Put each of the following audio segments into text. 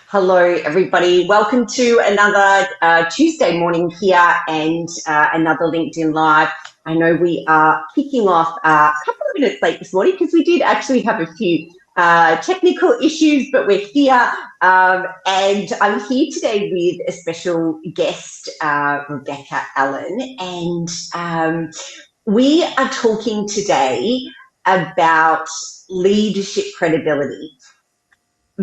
Hello, everybody. Welcome to another Tuesday morning here and another LinkedIn Live. I know we are kicking off a couple of minutes late this morning because we did actually have a few technical issues, but we're here. And I'm here today with a special guest, Rebecca Allen. And we are talking today about leadership credibility,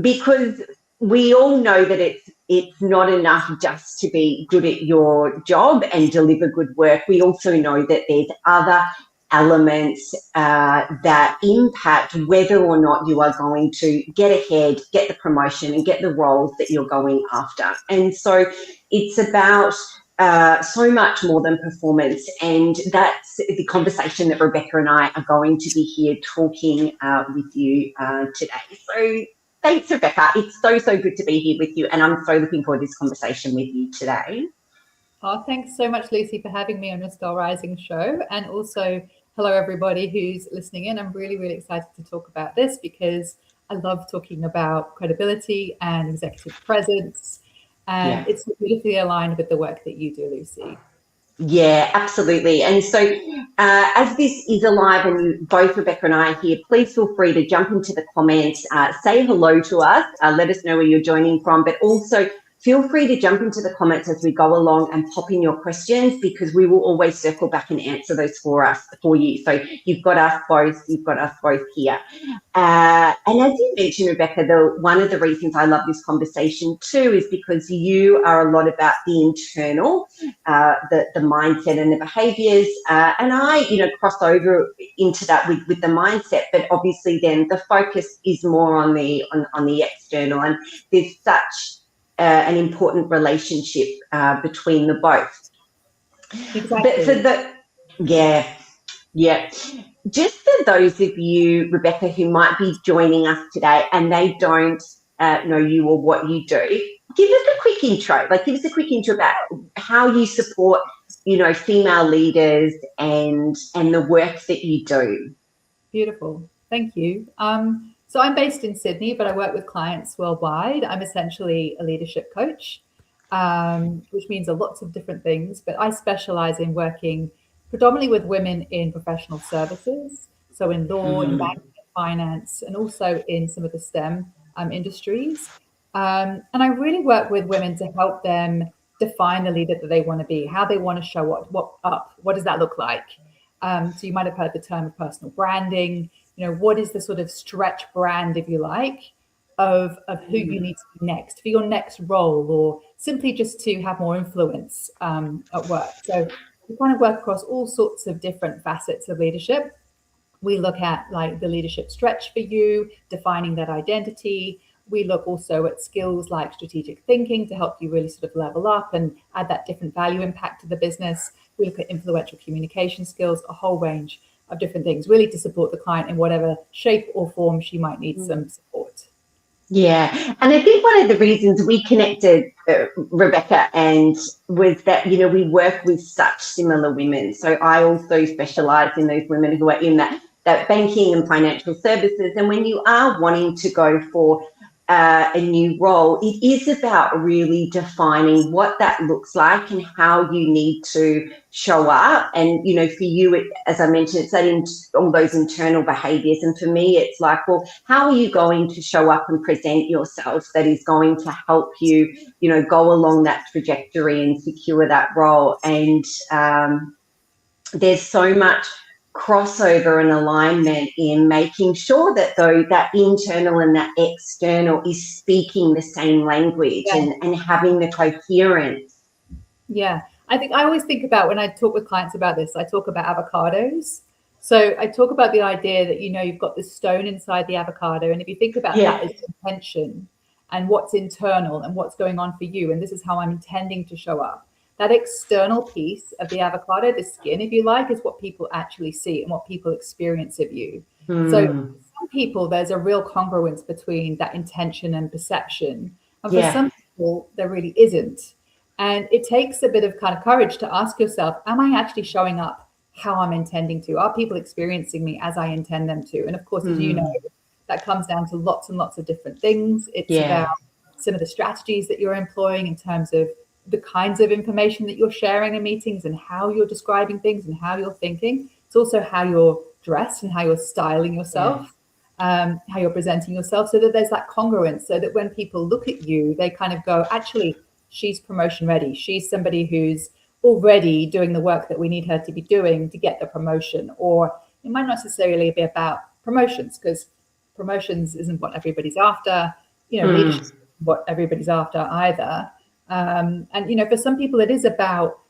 because we all know that it's not enough just to be good at your job and deliver good work. We also know that there's other elements that impact whether or not you are going to get ahead, get the promotion, and get the roles that you're going after. And so it's about so much more than performance, and that's the conversation that Rebecca and I are going to be here talking with you today. So thanks, Rebecca. It's so good to be here with you, and I'm so looking forward to this conversation with you today. Oh, thanks so much, Lucy, for having me on your Star Rising show. And also, hello, everybody who's listening in. I'm really excited to talk about this because I love talking about credibility and executive presence. And it's beautifully aligned with the work that you do, Lucy. Yeah, absolutely. And so as this is alive and both Rebecca and I are here, please feel free to jump into the comments, say hello to us, let us know where you're joining from, but also feel free to jump into the comments as we go along and pop in your questions, because we will always circle back and answer those for you. So you've got us both here. And as you mentioned, Rebecca, one of the reasons I love this conversation too is because you are a lot about the internal, the mindset and the behaviours, and I, cross over into that with the mindset. But obviously, then the focus is more on the external, and there's such an important relationship between the both. Exactly. But yeah. Just for those of you, Rebecca, who might be joining us today and they don't know you or what you do, give us a quick intro. Give us a quick intro about how you support, female leaders and the work that you do. Beautiful. Thank you. So I'm based in Sydney, but I work with clients worldwide. I'm essentially a leadership coach, which means lots of different things, but I specialize in working predominantly with women in professional services, so in law, in banking, finance, and also in some of the STEM industries. And I really work with women to help them define the leader that they want to be, how they want to show up, what does that look like? So you might have heard the term of personal branding. What is the sort of stretch brand, if you like, of who you need to be next for your next role, or simply just to have more influence at work. So we kind of work across all sorts of different facets of leadership. We look at the leadership stretch for you, defining that identity. We look also at skills like strategic thinking to help you really sort of level up and add that different value impact to the business. We look at influential communication skills, a whole range of different things, really to support the client in whatever shape or form she might need some support. Yeah, and I think one of the reasons we connected, Rebecca, and was that, we work with such similar women. So I also specialise in those women who are in that banking and financial services. And when you are wanting to go for a new role, it is about really defining what that looks like and how you need to show up. And, for you, as I mentioned, it's all those internal behaviours. And for me, it's well, how are you going to show up and present yourself that is going to help you, go along that trajectory and secure that role? And there's so much crossover and alignment in making sure that that internal and that external is speaking the same language and having the coherence. Yeah, I always think about, when I talk with clients about this, I talk about avocados. So I talk about the idea that, you've got this stone inside the avocado. And if you think about that as intention and what's internal and what's going on for you, and this is how I'm intending to show up, that external piece of the avocado, the skin, if you like, is what people actually see and what people experience of you. So for some people, there's a real congruence between that intention and perception. And for some people, there really isn't. And it takes a bit of kind of courage to ask yourself, am I actually showing up how I'm intending to? Are people experiencing me as I intend them to? And of course, as you know, that comes down to lots and lots of different things. It's about some of the strategies that you're employing in terms of the kinds of information that you're sharing in meetings and how you're describing things and how you're thinking. It's also how you're dressed and how you're styling yourself, how you're presenting yourself, so that there's that congruence, so that when people look at you, they kind of go, actually, she's promotion ready. She's somebody who's already doing the work that we need her to be doing to get the promotion. Or it might not necessarily be about promotions, because promotions isn't what everybody's after. Leadership isn't what everybody's after either. And, for some people, it is about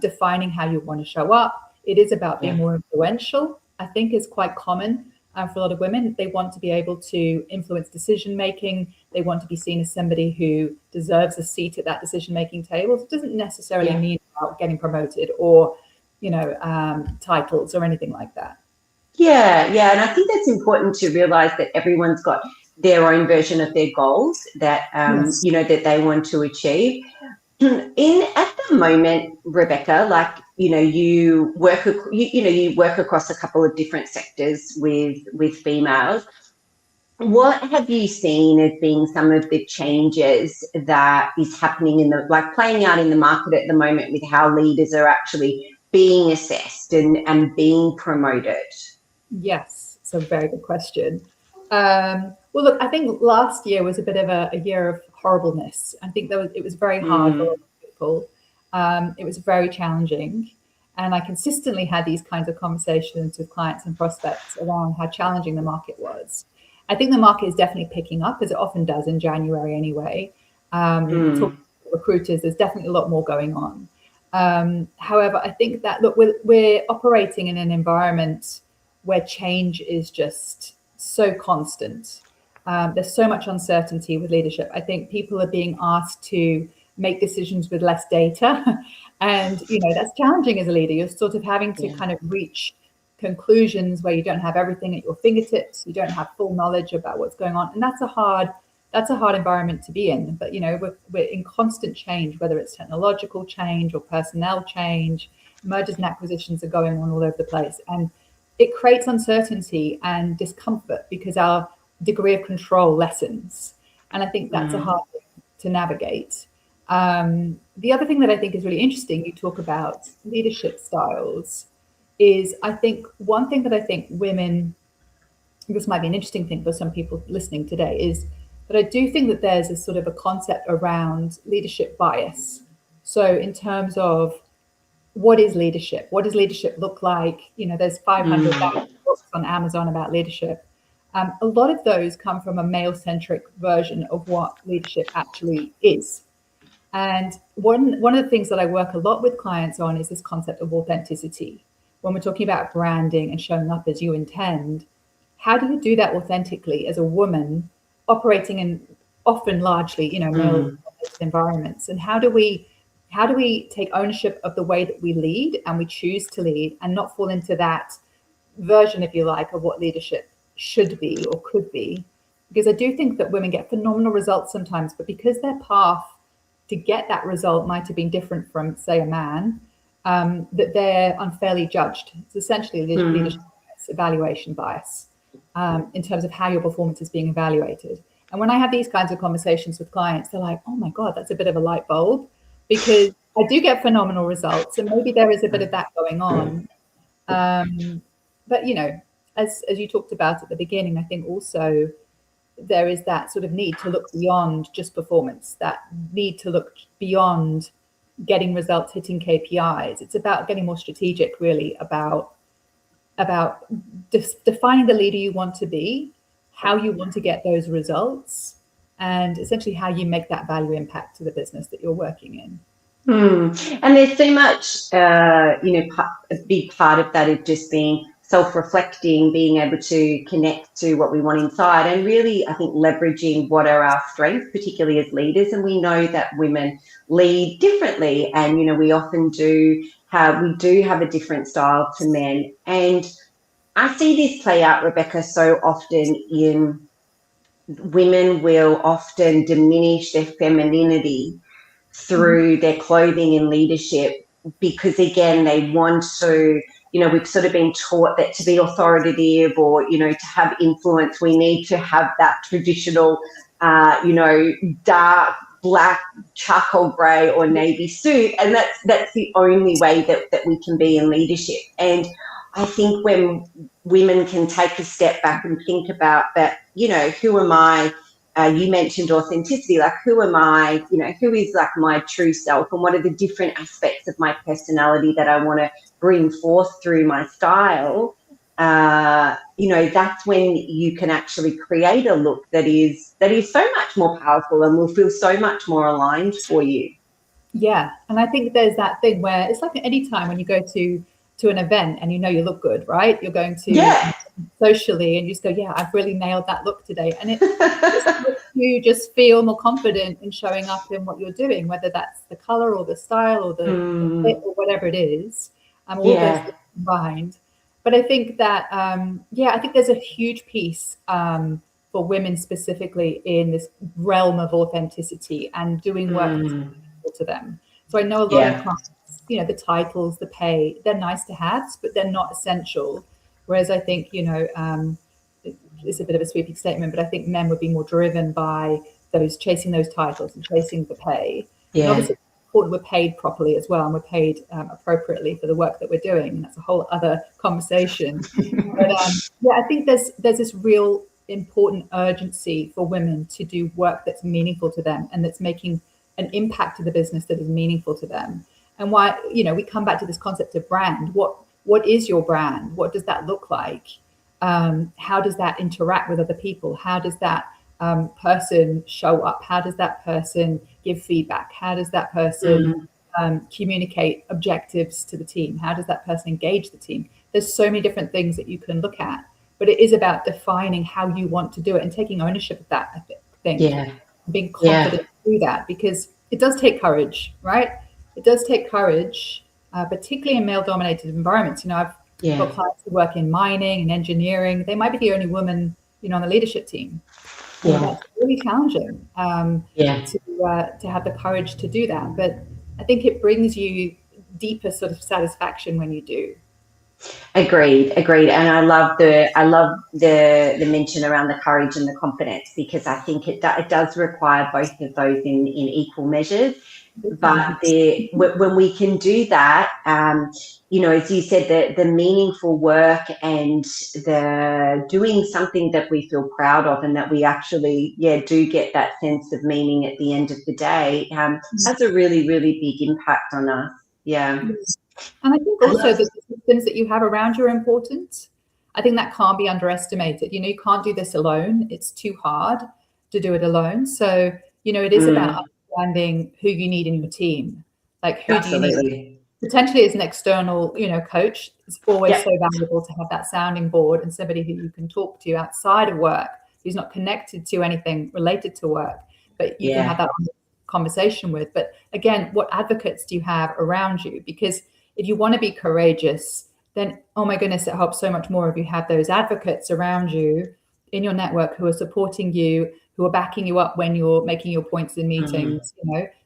defining how you want to show up. It is about being more influential, I think is quite common for a lot of women. They want to be able to influence decision-making. They want to be seen as somebody who deserves a seat at that decision-making table. So it doesn't necessarily mean about getting promoted or, titles or anything like that. Yeah. And I think that's important to realize that everyone's got their own version of their goals that, that they want to achieve. At the moment, Rebecca, like, you work across a couple of different sectors with females. What have you seen as being some of the changes that is happening playing out in the market at the moment with how leaders are actually being assessed and being promoted? Yes, it's a very good question. Well, look, I think last year was a bit of a year of horribleness. I think it was very hard for a lot of people. It was very challenging. And I consistently had these kinds of conversations with clients and prospects around how challenging the market was. I think the market is definitely picking up, as it often does in January anyway. Talking to recruiters, there's definitely a lot more going on. However, I think that, look, we're operating in an environment where change is just so constant. There's so much uncertainty with leadership. I think people are being asked to make decisions with less data. And, that's challenging as a leader. You're sort of having to kind of reach conclusions where you don't have everything at your fingertips. You don't have full knowledge about what's going on. And that's a hard environment to be in. But, we're in constant change, whether it's technological change or personnel change. Mergers and acquisitions are going on all over the place. And it creates uncertainty and discomfort because our degree of control lessens. And I think that's a hard thing to navigate. The other thing that I think is really interesting, you talk about leadership styles, is I think one thing that I think women, this might be an interesting thing for some people listening today, is that I do think that there's a sort of a concept around leadership bias. So in terms of what is leadership? What does leadership look like? There's 500,000 books on Amazon about leadership. A lot of those come from a male-centric version of what leadership actually is. And one of the things that I work a lot with clients on is this concept of authenticity. When we're talking about branding and showing up as you intend, how do you do that authentically as a woman operating in often largely, male environments? And how do we take ownership of the way that we lead and we choose to lead and not fall into that version, if you like, of what leadership should be or could be? Because I do think that women get phenomenal results sometimes, but because their path to get that result might have been different from, say, a man, that they're unfairly judged. It's essentially leadership bias, evaluation bias, in terms of how your performance is being evaluated. And when I have these kinds of conversations with clients, they're like, oh my God, that's a bit of a light bulb, because I do get phenomenal results. And maybe there is a bit of that going on. But, as you talked about at the beginning, I think also there is that sort of need to look beyond just performance, that need to look beyond getting results, hitting KPIs. It's about getting more strategic, really, about defining the leader you want to be, how you want to get those results, and essentially how you make that value impact to the business that you're working in. And there's so much, a big part of that is just being self-reflecting, being able to connect to what we want inside, and really, I think, leveraging what are our strengths, particularly as leaders. And we know that women lead differently, and we often do have a different style to men. And I see this play out, Rebecca, so often in women will often diminish their femininity through their clothing and leadership, because again, they want to, we've sort of been taught that to be authoritative or, to have influence, we need to have that traditional dark black, charcoal grey or navy suit, and that's the only way that we can be in leadership. And I think when women can take a step back and think about that, who am I? You mentioned authenticity, like who am I? Who is like my true self, and what are the different aspects of my personality that I want to bring forth through my style? That's when you can actually create a look that is so much more powerful and will feel so much more aligned for you. Yeah. And I think there's that thing where it's like any time when you go to an event and you look good, right? You're going to socially and you just go, yeah, I've really nailed that look today. And it just makes you just feel more confident in showing up in what you're doing, whether that's the color or the style or the fit or whatever it is. All those things combined. But I think that, I think there's a huge piece for women specifically in this realm of authenticity and doing work that's meaningful to them. So I know a lot of clients, the titles, the pay, they're nice to have, but they're not essential. Whereas I think, it's a bit of a sweeping statement, but I think men would be more driven by chasing those titles and chasing the pay. Yeah. And obviously, we're paid properly as well, and we're paid appropriately for the work that we're doing, and that's a whole other conversation. But I think there's this real important urgency for women to do work that's meaningful to them and that's making an impact to the business that is meaningful to them. And why, we come back to this concept of brand. What is your brand? What does that look like? How does that interact with other people? How does that person show up? How does that person give feedback? How does that person communicate objectives to the team? How does that person engage the team? There's so many different things that you can look at, but it is about defining how you want to do it and taking ownership of that, I think. Yeah. Being confident to do that, because it does take courage, right? It does take courage, particularly in male-dominated environments. I've got clients who work in mining and engineering. They might be the only woman, on the leadership team. And that's really challenging to have the courage to do that. But I think it brings you deeper sort of satisfaction when you do. Agreed. And I love the mention around the courage and the confidence, because I think it does require both of those in equal measures. But when we can do that, as you said, the meaningful work and the doing something that we feel proud of and that we actually, do get that sense of meaning at the end of the day, has a really, really big impact on us. Yeah. And I think also the systems that you have around you are important. I think that can't be underestimated. You can't do this alone. It's too hard to do it alone. So, it is about understanding who you need in your team. Like, who do you need? Potentially as an external, coach, it's always so valuable to have that sounding board and somebody who you can talk to outside of work, who's not connected to anything related to work, but you can have that conversation with. But again, what advocates do you have around you? Because if you want to be courageous, then, oh my goodness, it helps so much more if you have those advocates around you in your network who are supporting you, who are backing you up when you're making your points in meetings,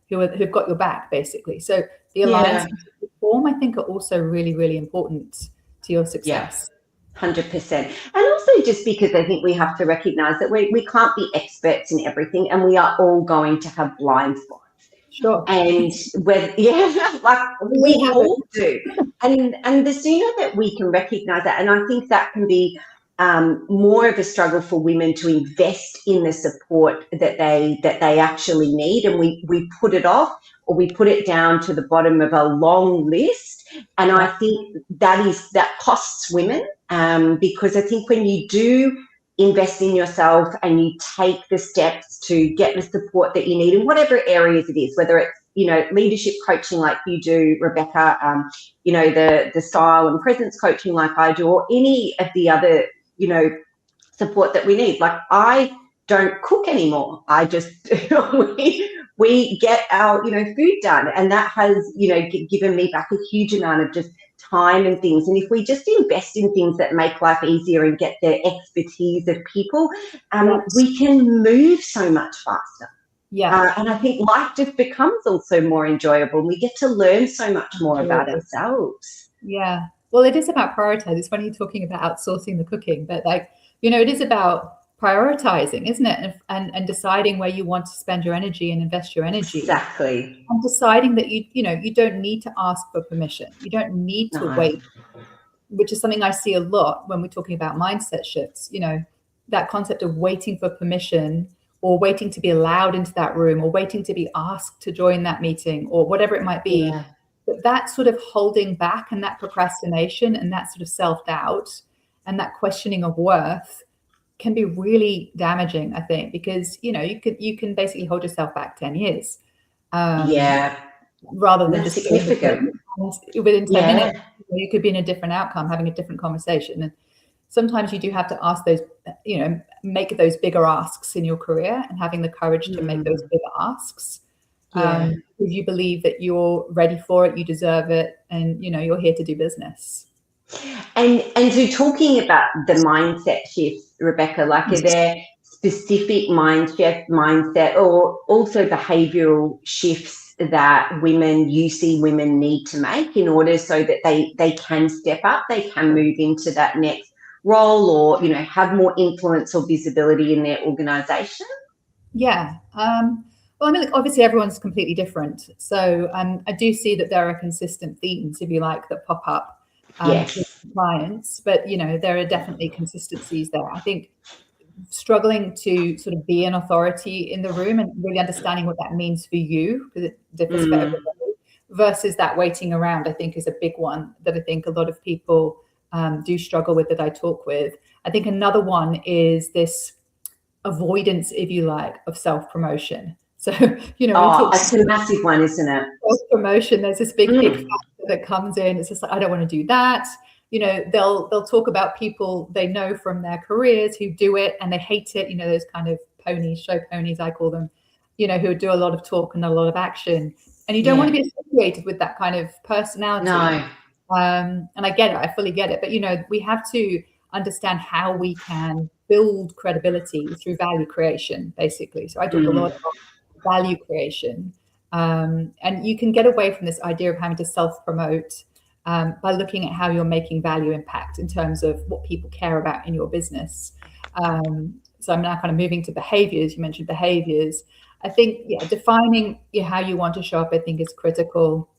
who've got your back, basically. So the alliances you form, I think, are also really, really important to your success. 100%. And also just because I think we have to recognize that we can't be experts in everything, and we are all going to have blind spots. Sure. And like we all do. And the sooner that we can recognize that, and I think that can be more of a struggle for women to invest in the support that they actually need, and we put it off, or we put it down to the bottom of a long list. And I think that costs women, because I think when you do invest in yourself and you take the steps to get the support that you need in whatever areas it is, whether it's leadership coaching like you do, Rebecca, the style and presence coaching like I do, or any of the other support that we need. Like, I don't cook anymore. I just we get our food done, and that has given me back a huge amount of just time and things. And if we just invest in things that make life easier and get the expertise of people, we can move so much faster. And I think life just becomes also more enjoyable. We get to learn so much more about ourselves. Well, it is about prioritizing. It's funny you're talking about outsourcing the cooking, but it is about prioritizing, isn't it? And deciding where you want to spend your energy and invest your energy. Exactly. And deciding that you don't need to ask for permission. You don't need to wait, which is something I see a lot when we're talking about mindset shifts. That concept of waiting for permission, or waiting to be allowed into that room, or waiting to be asked to join that meeting, or whatever it might be. Yeah. But that sort of holding back, and that procrastination, and that sort of self-doubt, and that questioning of worth can be really damaging, I think, because you can basically hold yourself back 10 years. Rather than That's just significant. Within 10 minutes, you could be in a different outcome, having a different conversation. And sometimes you do have to ask those, make those bigger asks in your career, and having the courage to make those bigger asks. Because you believe that you're ready for it, you deserve it, and you're here to do business. And so, talking about the mindset shifts, Rebecca, like, are there specific mindset or also behavioural shifts that you see women need to make in order so that they can step up, they can move into that next role, or have more influence or visibility in their organisation? Yeah. Well, I mean, obviously everyone's completely different. So I do see that there are consistent themes, if you like, that pop up with clients. But, there are definitely consistencies there. I think struggling to sort of be an authority in the room and really understanding what that means for you, because it differs for everybody, versus that waiting around, I think, is a big one that I think a lot of people do struggle with, that I talk with. I think another one is this avoidance, if you like, of self-promotion. So, it's a massive one, isn't it? Self-promotion, there's this big factor that comes in. It's just like, I don't want to do that. They'll talk about people they know from their careers who do it and they hate it. Those kind of ponies, show ponies, I call them, who do a lot of talk and a lot of action. And you don't want to be associated with that kind of personality. No. And I get it. I fully get it. But, we have to understand how we can build credibility through value creation, basically. So I talk a lot about value creation. And you can get away from this idea of having to self-promote by looking at how you're making value impact in terms of what people care about in your business. So I'm now kind of moving to behaviors. You mentioned behaviors. I think, defining how you want to show up, I think, is critical,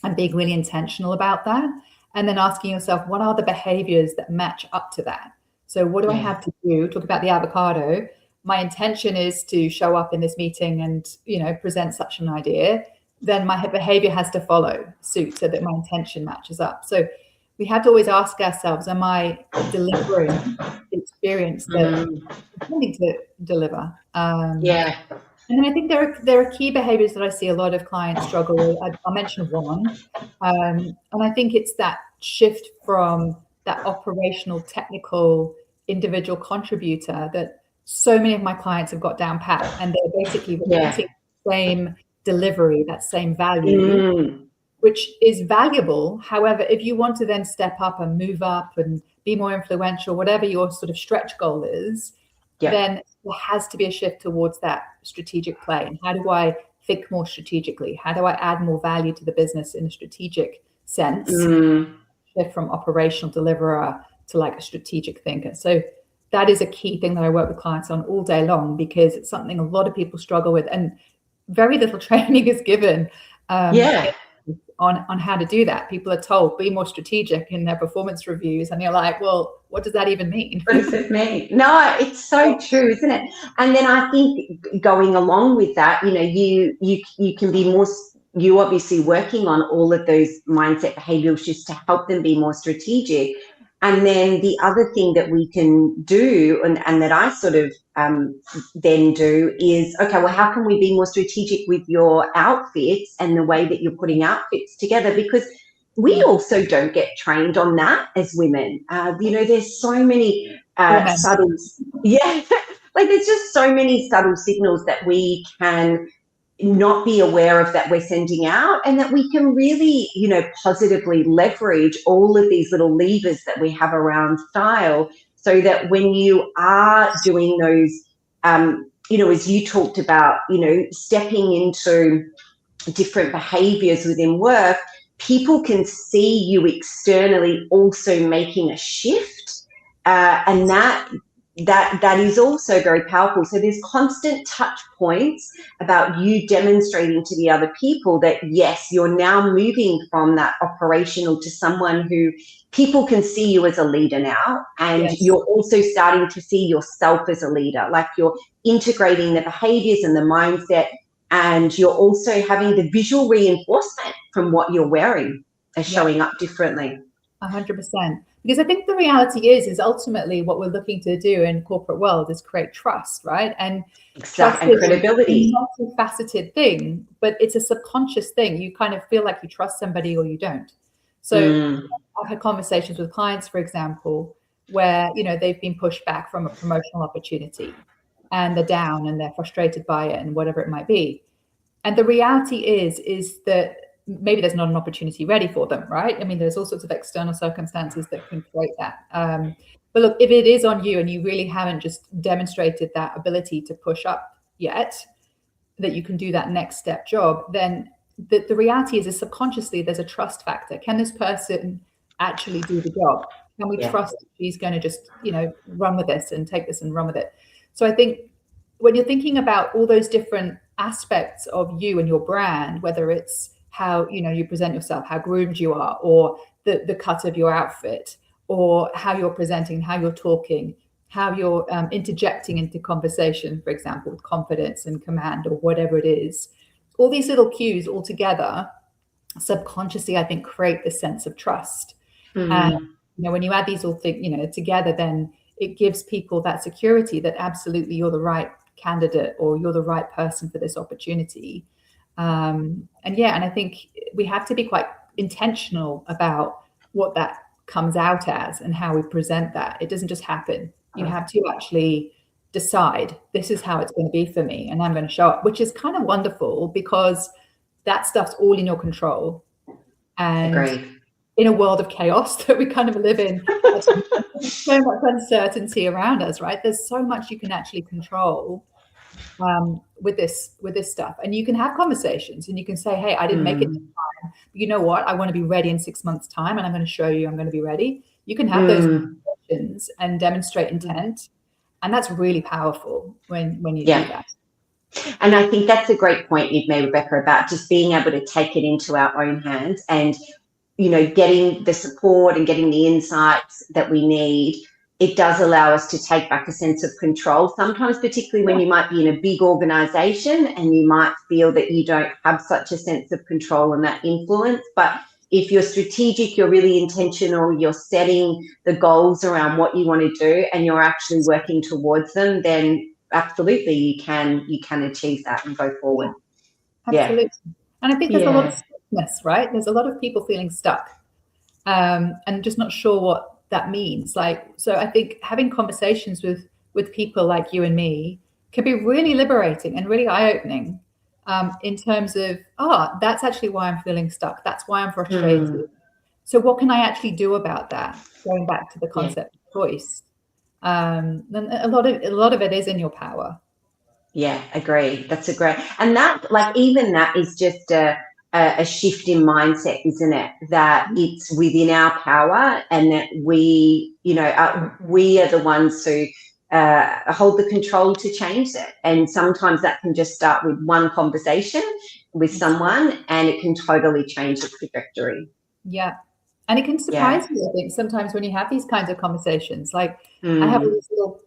and being really intentional about that. And then asking yourself, what are the behaviors that match up to that? So what do I have to do? Talk about the avocado. My intention is to show up in this meeting and, present such an idea. Then my behavior has to follow suit so that my intention matches up. So we have to always ask ourselves, am I delivering the experience that I'm intending to deliver? And then I think there are key behaviors that I see a lot of clients struggle with. I'll mention one. And I think it's that shift from that operational, technical, individual contributor that so many of my clients have got down pat, and they're basically repeating the same delivery, that same value, which is valuable. However, if you want to then step up and move up and be more influential, whatever your sort of stretch goal is, then there has to be a shift towards that strategic play. And how do I think more strategically? How do I add more value to the business in a strategic sense? Shift from operational deliverer to like a strategic thinker. So that is a key thing that I work with clients on all day long, because it's something a lot of people struggle with, and very little training is given on how to do that. People are told, be more strategic in their performance reviews, and you're like, well, what does that even mean? What does it mean? No, it's so true, isn't it? And then I think going along with that, you can be more, you obviously working on all of those mindset behavioral shifts to help them be more strategic. And then the other thing that we can do, and that I sort of then do, is, okay, well, how can we be more strategic with your outfits and the way that you're putting outfits together? Because we also don't get trained on that as women. There's so many subtle, like there's just so many subtle signals that we can not be aware of, that we're sending out, and that we can really, positively leverage all of these little levers that we have around style, so that when you are doing those, as you talked about, stepping into different behaviors within work, people can see you externally also making a shift, and that that is also very powerful. So there's constant touch points about you demonstrating to the other people that, yes, you're now moving from that operational to someone who people can see you as a leader now. And Yes. you're also starting to see yourself as a leader, like you're integrating the behaviors and the mindset, and you're also having the visual reinforcement from what you're wearing as showing up differently. 100%. Because I think the reality is ultimately what we're looking to do in corporate world is create trust, right? And trust And is credibility. a multifaceted thing, but it's a subconscious thing. You kind of feel like you trust somebody or you don't. So I've had conversations with clients, for example, where, you know, they've been pushed back from a promotional opportunity and they're down and they're frustrated by it and whatever it might be. And the reality is that maybe there's not an opportunity ready for them, right? I mean, there's all sorts of external circumstances that can create that. But look, if it is on you and you really haven't just demonstrated that ability to push up yet, that you can do that next step job, then the reality is subconsciously there's a trust factor. Can this person actually do the job? Can we trust that she's going to just, you know, run with this and take this and run with it? So I think when you're thinking about all those different aspects of you and your brand, whether it's how, you know, you present yourself, how groomed you are, or the cut of your outfit, or how you're presenting, how you're talking, how you're interjecting into conversation, for example, with confidence and command or whatever it is, all these little cues all together subconsciously, I think, create this sense of trust. And, you know, when you add these all things, you know, together, then it gives people that security that absolutely you're the right candidate or you're the right person for this opportunity. And I think we have to be quite intentional about what that comes out as and how we present that. It doesn't just happen. You have to actually decide, this is how it's going to be for me, and I'm going to show up, which is kind of wonderful because that stuff's all in your control. And Agreed. in a world of chaos that we kind of live in, so much uncertainty around us, right? There's so much you can actually control with this stuff. And you can have conversations and you can say, hey, I didn't make it in time. But you know what? I want to be ready in 6 months' time, and I'm going to show you I'm going to be ready. You can have those conversations and demonstrate intent. And that's really powerful when you do that. And I think that's a great point you've made, Rebecca, about just being able to take it into our own hands and, you know, getting the support and getting the insights that we need. It does allow us to take back a sense of control, sometimes particularly when you might be in a big organization and you might feel that you don't have such a sense of control and that influence. But if you're strategic, you're really intentional, you're setting the goals around what you want to do and you're actually working towards them, then absolutely you can achieve that and go forward. Absolutely. And I think there's a lot of stuckness, right? There's a lot of people feeling stuck and just not sure what that means. So I think having conversations with people like you and me can be really liberating and really eye-opening in terms of, that's actually why I'm feeling stuck. That's why I'm frustrated. So what can I actually do about that? Going back to the concept of choice. And a lot of it is in your power. Yeah, agree. That's a great, and that, like, even that is just a shift in mindset, isn't it? That it's within our power, and that we, you know, we are the ones who hold the control to change it. And sometimes that can just start with one conversation with someone, and it can totally change the trajectory. Yeah. And it can surprise you, I think, sometimes when you have these kinds of conversations. Like I have all these little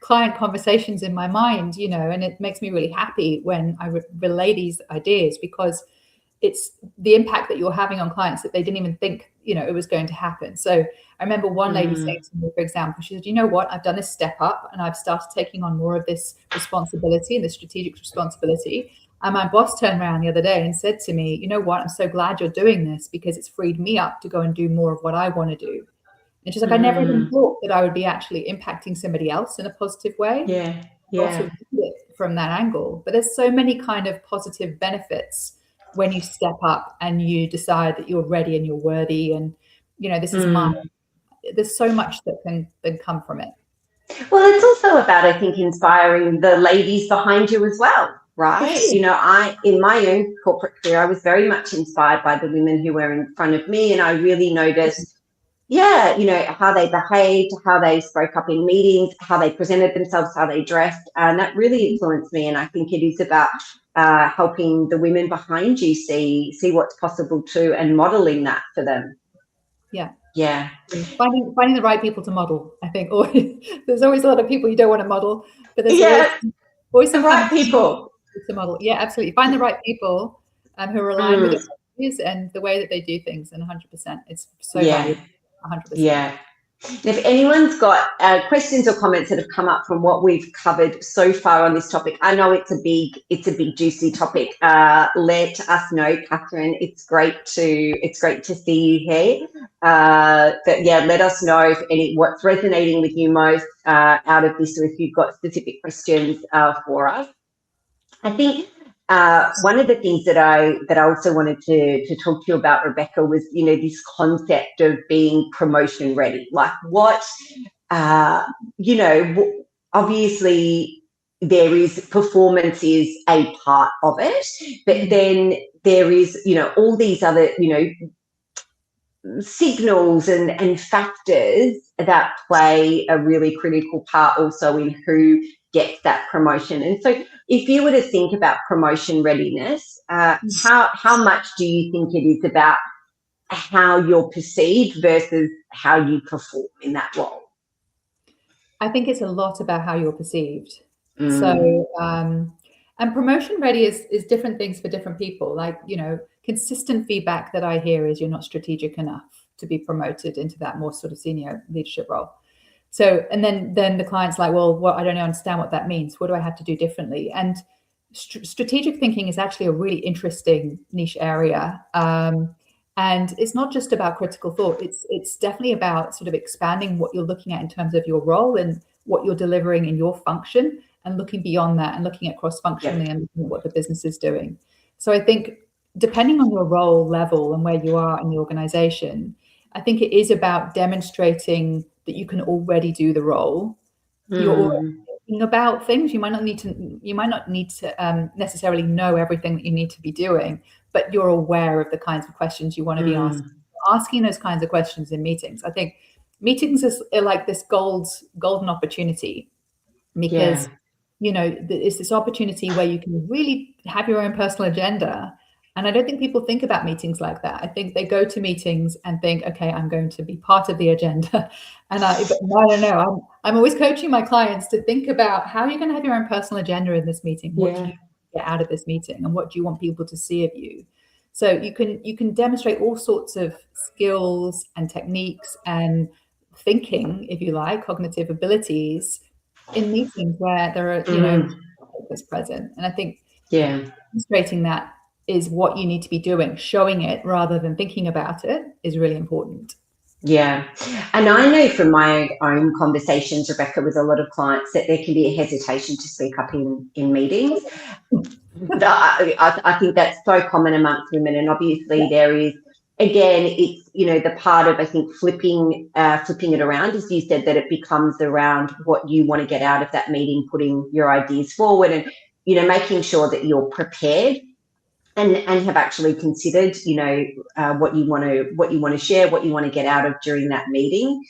client conversations in my mind, you know, and it makes me really happy when I relay these ideas because it's the impact that you're having on clients that they didn't even think, you know, it was going to happen. So I remember one lady saying to me, for example, she said, you know what, I've done this step up and I've started taking on more of this responsibility and the strategic responsibility. And my boss turned around the other day and said to me, you know what, I'm so glad you're doing this because it's freed me up to go and do more of what I want to do. And she's like, I never even thought that I would be actually impacting somebody else in a positive way. Also it from that angle. But there's so many kind of positive benefits when you step up and you decide that you're ready and you're worthy and, you know, this is mine. There's so much that can come from it. Well, it's also about, I think, inspiring the ladies behind you as well, right? You know, in my own corporate career, I was very much inspired by the women who were in front of me, and I really noticed, yeah, you know, how they behaved, how they spoke up in meetings, how they presented themselves, how they dressed. And that really influenced me. And I think it is about helping the women behind you see what's possible too, and modeling that for them. Yeah. Yeah. Finding the right people to model, I think. There's always a lot of people you don't want to model, but there's Yeah, always the some right people. to model. Yeah, absolutely. Find the right people who are aligned with your values and the way that they do things, and 100%. It's so Yeah. valuable. 100%. Yeah. And if anyone's got questions or comments that have come up from what we've covered so far on this topic, I know it's a big juicy topic. Let us know, Catherine. It's great to see you here. But yeah, let us know if what's resonating with you most out of this, or if you've got specific questions for us. I think one of the things that I also wanted to talk to you about, Rebecca, was, you know, this concept of being promotion ready. Like what, you know, obviously there is performance is a part of it, but then there is, you know, all these other, you know, signals and factors that play a really critical part also in who gets that promotion. And so if you were to think about promotion readiness, how much do you think it is about how you're perceived versus how you perform in that role? I think it's a lot about how you're perceived. So, and promotion ready is different things for different people. Like, you know, consistent feedback that I hear is you're not strategic enough to be promoted into that more sort of senior leadership role. So, and then the client's like, well, what, I don't understand what that means. What do I have to do differently? And strategic thinking is actually a really interesting niche area. And it's not just about critical thought. It's definitely about sort of expanding what you're looking at in terms of your role and what you're delivering in your function, and looking beyond that and looking at cross-functionally and looking at what the business is doing. So I think depending on your role level and where you are in the organization, I think it is about demonstrating that you can already do the role. You're already thinking about things. You might not need to necessarily know everything that you need to be doing, but you're aware of the kinds of questions you want to be asking those kinds of questions in meetings. I think meetings are like this golden opportunity, because you know, it's this opportunity where you can really have your own personal agenda. And I don't think people think about meetings like that. I think they go to meetings and think, okay, I'm going to be part of the agenda. But no. I'm always coaching my clients to think about how you're going to have your own personal agenda in this meeting. What do you get out of this meeting, and what do you want people to see of you? So you can demonstrate all sorts of skills and techniques and thinking, if you like, cognitive abilities in meetings where there are, you know, is present. And I think demonstrating that is what you need to be doing. Showing it rather than thinking about it is really important. Yeah. And I know from my own conversations, Rebecca, with a lot of clients, that there can be a hesitation to speak up in meetings. I think that's so common amongst women. And obviously there is, again, it's, you know, the part of, I think, flipping it around, as you said, that it becomes around what you want to get out of that meeting, putting your ideas forward and, you know, making sure that you're prepared and have actually considered, you know, what you want to share, what you want to get out of during that meeting.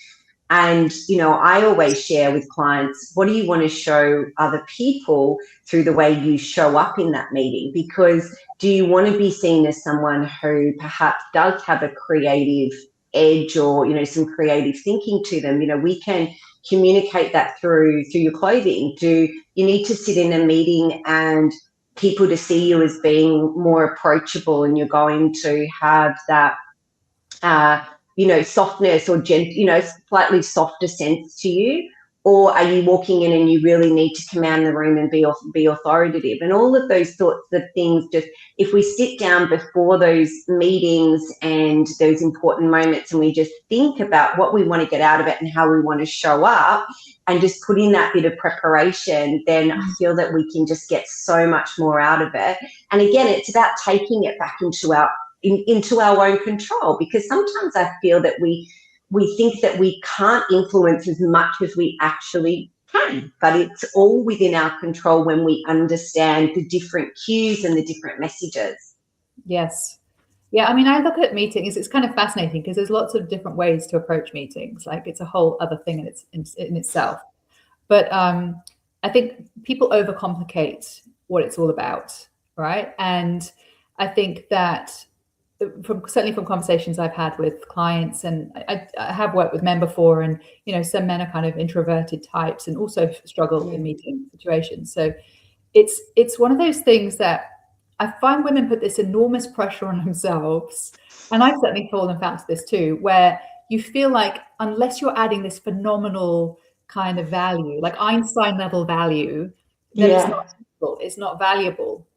And, you know, I always share with clients, what do you want to show other people through the way you show up in that meeting? Because do you want to be seen as someone who perhaps does have a creative edge, or, you know, some creative thinking to them? You know, we can communicate that through your clothing. Do you need to sit in a meeting and people to see you as being more approachable, and you're going to have that you know, softness or you know, slightly softer sense to you? Or are you walking in and you really need to command the room and be authoritative? And all of those sorts of things, just if we sit down before those meetings and those important moments and we just think about what we want to get out of it and how we want to show up, and just put in that bit of preparation, then I feel that we can just get so much more out of it. And again, it's about taking it back into our own control, because sometimes I feel that we think that we can't influence as much as we actually can, but it's all within our control when we understand the different cues and the different messages. Yes. Yeah, I mean, I look at meetings, it's kind of fascinating because there's lots of different ways to approach meetings. Like it's a whole other thing in itself. But I think people overcomplicate what it's all about, right? And I think that certainly from conversations I've had with clients, and I have worked with men before, and some men are kind of introverted types and also struggle in meeting situations. So it's one of those things that I find women put this enormous pressure on themselves, and I've certainly fallen foul to this too, where you feel like unless you're adding this phenomenal kind of value, like Einstein level value, then it's not valuable.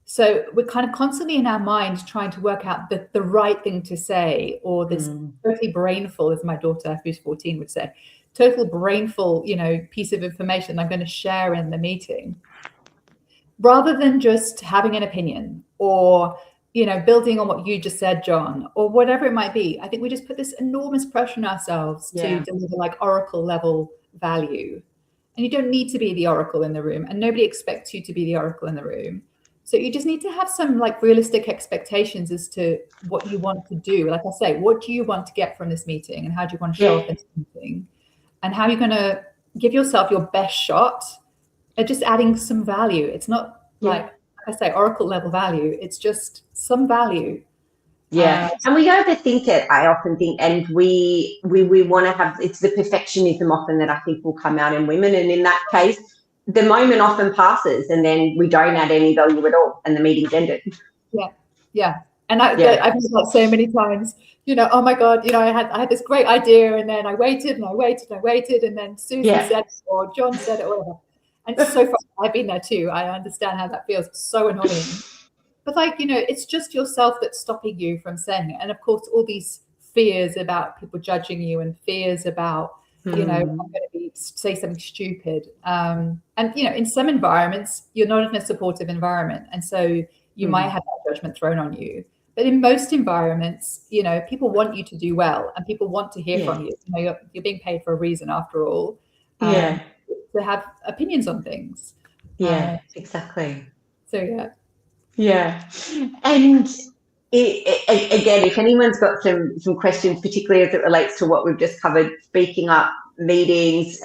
So we're kind of constantly in our mind trying to work out the right thing to say, or this totally brainful, as my daughter, who's 14, would say, total brainful, piece of information I'm going to share in the meeting, rather than just having an opinion or, building on what you just said, John, or whatever it might be. I think we just put this enormous pressure on ourselves to deliver like oracle level value. And you don't need to be the oracle in the room, and nobody expects you to be the oracle in the room. So you just need to have some like realistic expectations as to what you want to do. Like I say, what do you want to get from this meeting, and how do you want to show up in this meeting, and how you're going to give yourself your best shot at just adding some value. It's not like I say, oracle level value. It's just some value. And we overthink it, I often think, and we want to have, it's the perfectionism often that I think will come out in women, and in that case the moment often passes and then we don't add any value at all and the meeting's ended. And I've heard that so many times, oh my God, I had this great idea, and then I waited and I waited and I waited, and then Susan said it, or John said it, or whatever. And it's so funny. I've been there too. I understand how that feels. It's so annoying. But it's just yourself that's stopping you from saying it. And of course, all these fears about people judging you, and fears about, I'm going to say something stupid. And, in some environments, you're not in a supportive environment. And so you might have that judgment thrown on you. But in most environments, people want you to do well, and people want to hear from you. You're being paid for a reason after all. To have opinions on things. Exactly. So and again, if anyone's got some questions, particularly as it relates to what we've just covered, speaking up, meetings,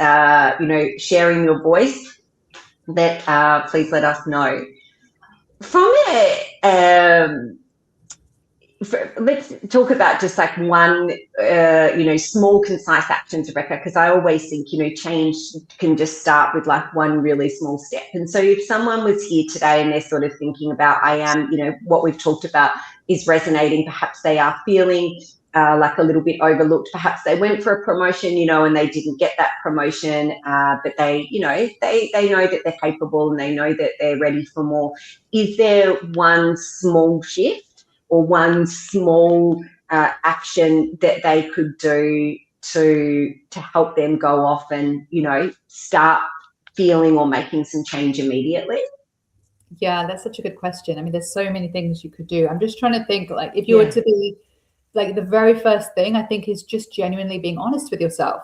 sharing your voice, that please let us know. From let's talk about just like one, small, concise actions, Rebecca, because I always think, change can just start with like one really small step. And so if someone was here today and they're sort of thinking about, what we've talked about is resonating, perhaps they are feeling like a little bit overlooked, perhaps they went for a promotion, and they didn't get that promotion, but they know that they're capable and they know that they're ready for more. Is there one small shift or one small action that they could do to help them go off and, start feeling or making some change immediately? Yeah, that's such a good question. I mean, there's so many things you could do. I'm just trying to think, like, if you were to be, like, the very first thing, I think, is just genuinely being honest with yourself.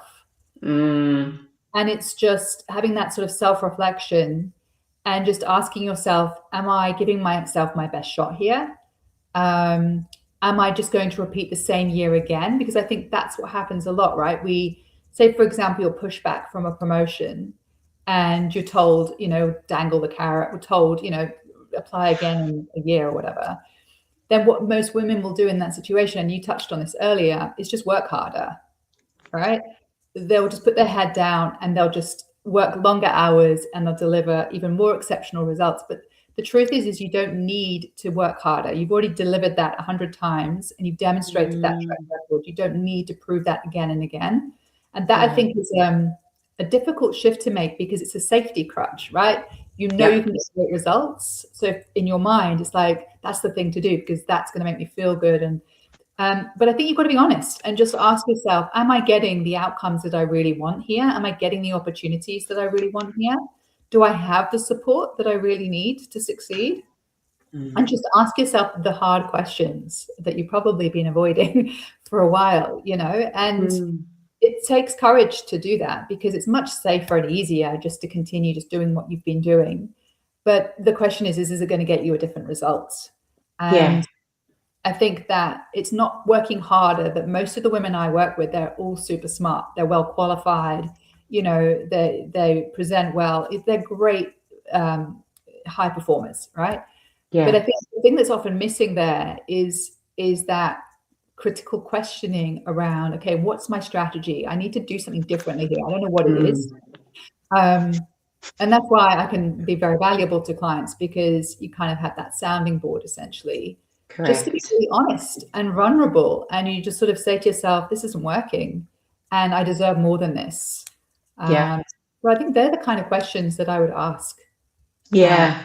And it's just having that sort of self-reflection and just asking yourself, am I giving myself my best shot here? Am I just going to repeat the same year again? Because I think that's what happens a lot, right? We say, for example, you're pushed back from a promotion and you're told, dangle the carrot, we're told, apply again in a year or whatever. Then what most women will do in that situation, and you touched on this earlier, is just work harder, right? They'll just put their head down and they'll just work longer hours and they'll deliver even more exceptional results. But the truth is you don't need to work harder. You've already delivered that 100 times and you've demonstrated that track record. You don't need to prove that again and again. And that I think is a difficult shift to make, because it's a safety crutch, right? You can get great results. So if in your mind, it's like, that's the thing to do because that's going to make me feel good. And but I think you've got to be honest and just ask yourself, am I getting the outcomes that I really want here? Am I getting the opportunities that I really want here? Do I have the support that I really need to succeed? And just ask yourself the hard questions that you've probably been avoiding for a while, and it takes courage to do that, because it's much safer and easier just to continue just doing what you've been doing. But the question is it going to get you a different result? And I think that it's not working harder, that most of the women I work with, they're all super smart. They're well qualified. You know, they present well. They're great high performers, right? Yeah. But I think the thing that's often missing there is that critical questioning around, okay, what's my strategy? I need to do something differently here. I don't know what it is. And that's why I can be very valuable to clients, because you kind of have that sounding board, essentially. Correct. Just to be really honest and vulnerable, and you just sort of say to yourself, this isn't working and I deserve more than this. Yeah. So I think they're the kind of questions that I would ask. Yeah.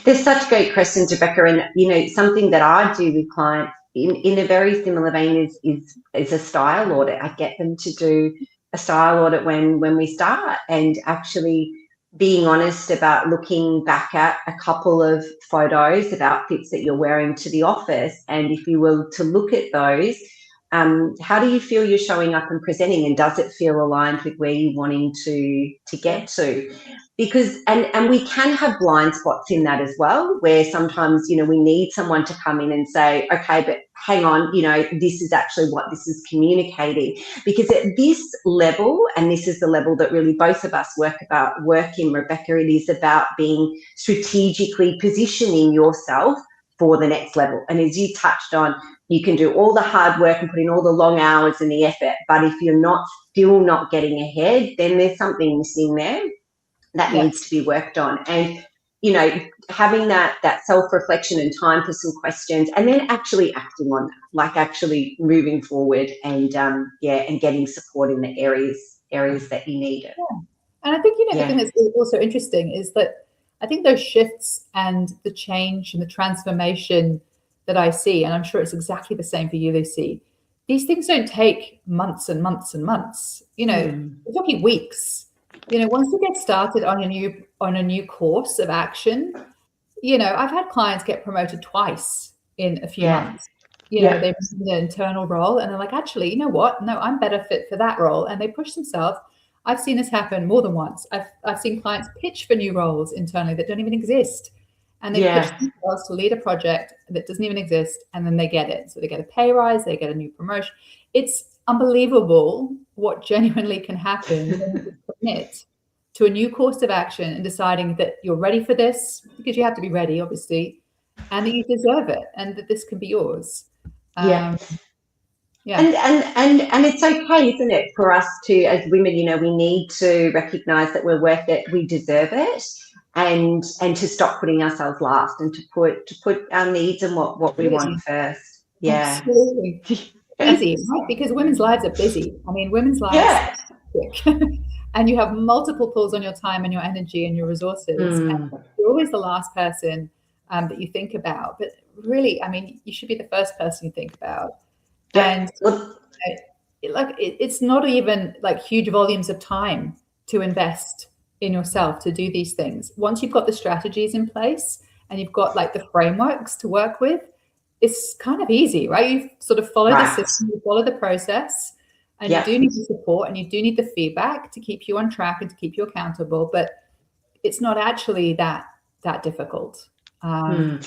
There's such great questions, Rebecca, and you know, something that I do with clients in a very similar vein is a style audit. I get them to do a style audit when we start, and actually being honest about looking back at a couple of photos of outfits that you're wearing to the office, and if you were to look at those, how do you feel you're showing up and presenting, and does it feel aligned with where you're wanting to get to? Because and we can have blind spots in that as well, where sometimes, you know, we need someone to come in and say, okay, but hang on, you know, this is actually what this is communicating. Because at this level, and this is the level that really both of us work in, Rebecca, it is about being strategically positioning yourself for the next level. And as you touched on, you can do all the hard work and put in all the long hours and the effort, but if you're still not getting ahead, then there's something missing there that needs to be worked on. And, you know, having that self-reflection and time for some questions, and then actually acting on that, like actually moving forward and and getting support in the areas that you need it. Yeah. And I think, you know, the thing that's also interesting is that I think those shifts and the change and the transformation that I see, and I'm sure it's exactly the same for you, Lucy, these things don't take months and months and months. You know, we're talking weeks. You know, once you get started on a new course of action, you know, I've had clients get promoted twice in a few months. You know, they've in an internal role and they're like, actually, you know what? No, I'm better fit for that role. And they push themselves. I've seen this happen more than once. I've seen clients pitch for new roles internally that don't even exist. And they pitch themselves to lead a project that doesn't even exist, and then they get it. So they get a pay rise, they get a new promotion. It's unbelievable what genuinely can happen when you commit to a new course of action and deciding that you're ready for this, because you have to be ready, obviously, and that you deserve it and that this can be yours. And it's okay, isn't it, for us to, as women, you know, we need to recognize that we're worth it, we deserve it, and to stop putting ourselves last, and to put our needs and what we want first. Absolutely. Easy, right? Because women's lives are busy. I mean, women's lives are quick. And you have multiple pulls on your time and your energy and your resources. And you're always the last person that you think about. But really, I mean, you should be the first person you think about. And it's not even like huge volumes of time to invest in yourself to do these things. Once you've got the strategies in place and you've got like the frameworks to work with, it's kind of easy, right? You sort of follow the system, you follow the process, and you do need the support and you do need the feedback to keep you on track and to keep you accountable. But it's not actually that difficult. And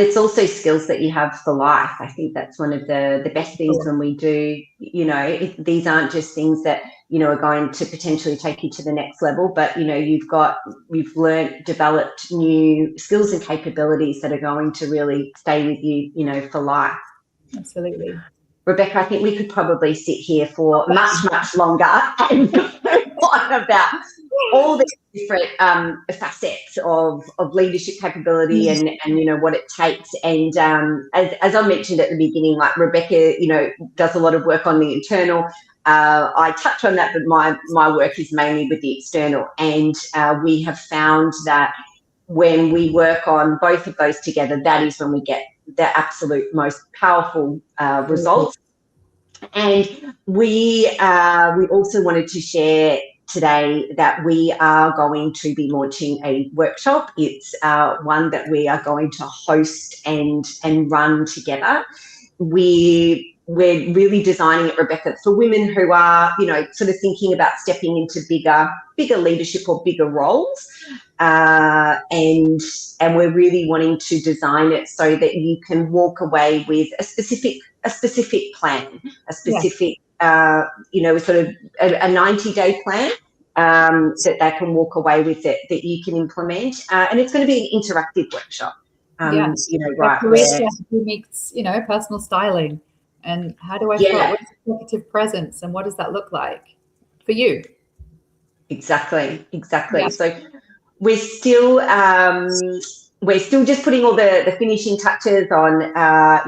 it's also skills that you have for life. I think that's one of the best things when we do, you know, these aren't just things that, you know, are going to potentially take you to the next level, but, you know, we've learned, developed new skills and capabilities that are going to really stay with you, you know, for life. Absolutely. Rebecca, I think we could probably sit here for much, much longer and go on about all the different facets of leadership capability and you know what it takes. And as I mentioned at the beginning, like Rebecca, you know, does a lot of work on the internal. I touch on that, but my work is mainly with the external. And we have found that when we work on both of those together, that is when we get the absolute most powerful results. And we also wanted to share today that we are going to be launching a workshop. It's one that we are going to host and run together. we're really designing it, Rebecca, for women who are, you know, sort of thinking about stepping into bigger leadership or bigger roles. And we're really wanting to design it so that you can walk away with a specific plan, a specific, you know, sort of a 90-day plan that they can walk away with it, that you can implement. And it's going to be an interactive workshop. You know, right, career strategy meets, you know, personal styling. And how do I feel? What's executive presence and what does that look like for you? Exactly. Yeah. So we're still just putting all the finishing touches on,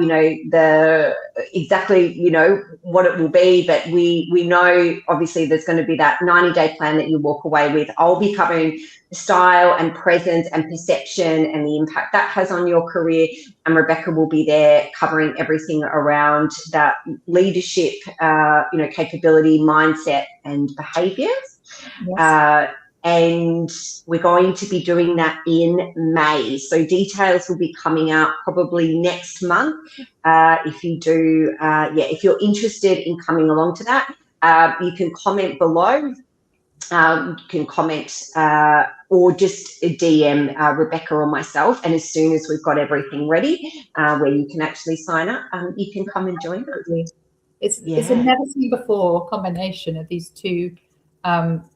you know, exactly, you know, what it will be. But we know obviously there's going to be that 90-day plan that you walk away with. I'll be covering style and presence and perception and the impact that has on your career. And Rebecca will be there covering everything around that leadership, you know, capability, mindset and behaviours. Yes. And we're going to be doing that in May. So details will be coming out probably next month. If you do, if you're interested in coming along to that, you can comment below. You can comment or just DM Rebecca or myself. And as soon as we've got everything ready, where you can actually sign up, you can come and join us. It's a never seen before combination of these two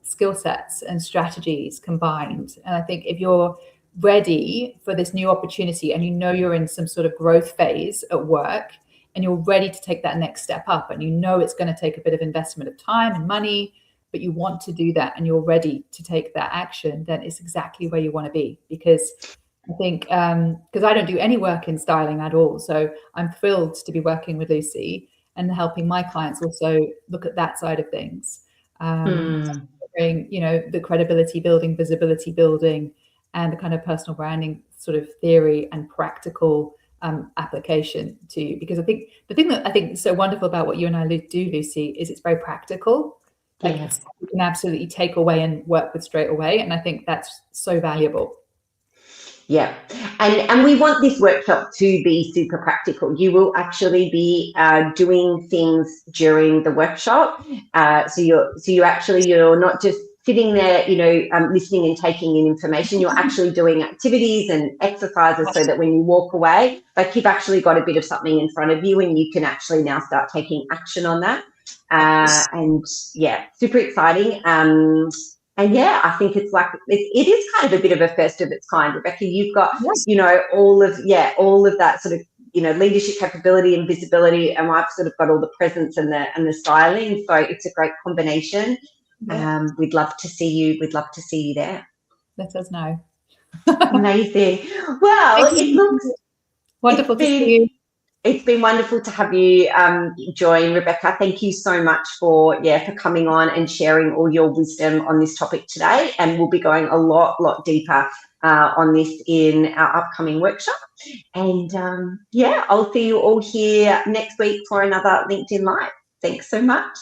skill sets and strategies combined. And I think if you're ready for this new opportunity and you know you're in some sort of growth phase at work and you're ready to take that next step up and you know it's going to take a bit of investment of time and money, but you want to do that and you're ready to take that action, then it's exactly where you want to be. Because I think, because I don't do any work in styling at all. So I'm thrilled to be working with Lucy and helping my clients also look at that side of things. You know, the credibility building, visibility building, and the kind of personal branding sort of theory and practical application to, because I think the thing that I think is so wonderful about what you and I do, Lucy, is it's very practical. Like you can absolutely take away and work with straight away. And I think that's so valuable. Yeah, and we want this workshop to be super practical. You will actually be doing things during the workshop. So you're not just sitting there, you know, listening and taking in information. You're actually doing activities and exercises so that when you walk away, like you've actually got a bit of something in front of you and you can actually now start taking action on that. And yeah, super exciting. And yeah, I think it's like, it is kind of a bit of a first of its kind, Rebecca. You've got, you know, all of that sort of, you know, leadership capability and visibility, and I've sort of got all the presence and the styling. So it's a great combination. Yeah. We'd love to see you there. Let us know. Amazing. Well, it looks wonderful to see you. It's been wonderful to have you join, Rebecca. Thank you so much for coming on and sharing all your wisdom on this topic today. And we'll be going a lot deeper on this in our upcoming workshop. And I'll see you all here next week for another LinkedIn Live. Thanks so much.